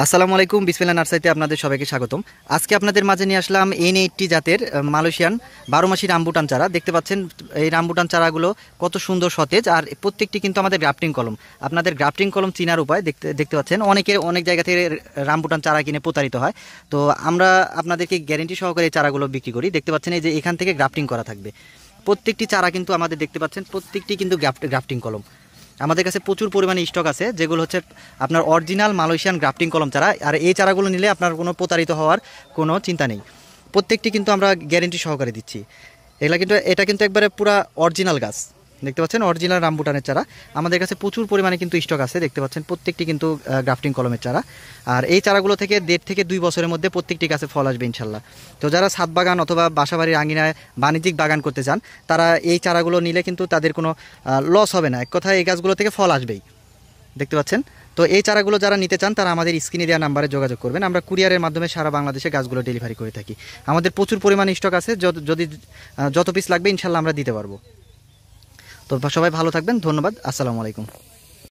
আসসালামু আলাইকুম, বিসমিল্লাহ নার্সারিতে আপনাদের সবাইকে স্বাগতম। আজকে আপনাদের মাঝে নিয়ে আসলাম N80 জাতের মালয়েশিয়ান 12 মাসি রামবুটান চারা। দেখতে পাচ্ছেন এই রামবুটান চারাগুলো কত সুন্দর সতেজ, আর প্রত্যেকটি কিন্তু আমাদের গ্রাফটিং কলম। আপনাদের গ্রাফটিং কলম চিনার উপায় দেখতে পাচ্ছেন, অনেকে অনেক জায়গা থেকে রামবুটান চারা কিনে প্রতারিত হয়। তো আমরা আপনাদেরকে গ্যারেন্টি সহকারে এই চারাগুলো বিক্রি করি। দেখতে পাচ্ছেন এই যে এখান থেকে গ্রাফটিং করা থাকবে প্রত্যেকটি চারা, কিন্তু আমাদের দেখতে পাচ্ছেন প্রত্যেকটি কিন্তু গ্রাফটিং কলম। আমাদের কাছে প্রচুর পরিমাণে স্টক আছে, যেগুলো হচ্ছে আপনার অরিজিনাল মালয়েশিয়ান গ্রাফটিং কলম চারা। আর এই চারাগুলো নিলে আপনার কোনো প্রতারিত হওয়ার কোনো চিন্তা নেই। প্রত্যেকটি কিন্তু আমরা গ্যারেন্টি সহকারে দিচ্ছি। এটা কিন্তু একবারে পুরা অরিজিনাল গাছ। দেখতে পাচ্ছেন অরিজিনাল রামবুটানের চারা আমাদের কাছে প্রচুর পরিমাণে কিন্তু স্টক আছে। দেখতে পাচ্ছেন প্রত্যেকটি কিন্তু গ্রাফটিং কলমের চারা। আর এই চারাগুলো থেকে 1.5 থেকে 2 বছরের মধ্যে প্রত্যেকটি গাছে ফল আসবে ইনশাল্লাহ। তো যারা ছাদ বাগান অথবা বাসাবাড়ির আঙিনায় বাণিজ্যিক বাগান করতে চান, তারা এই চারাগুলো নিলে কিন্তু তাদের কোনো লস হবে না। এক কথায় এই গাছগুলো থেকে ফল আসবেই। দেখতে পাচ্ছেন। তো এই চারাগুলো যারা নিতে চান তারা আমাদের স্ক্রিনে দেওয়া নাম্বারে যোগাযোগ করবেন। আমরা কুরিয়ারের মাধ্যমে সারা বাংলাদেশে গাছগুলো ডেলিভারি করে থাকি। আমাদের প্রচুর পরিমাণে স্টক আছে, যদি যত পিস লাগবে ইনশাল্লাহ আমরা দিতে পারবো। তো সবাই ভালো থাকবেন, ধন্যবাদ, আসসালামু আলাইকুম।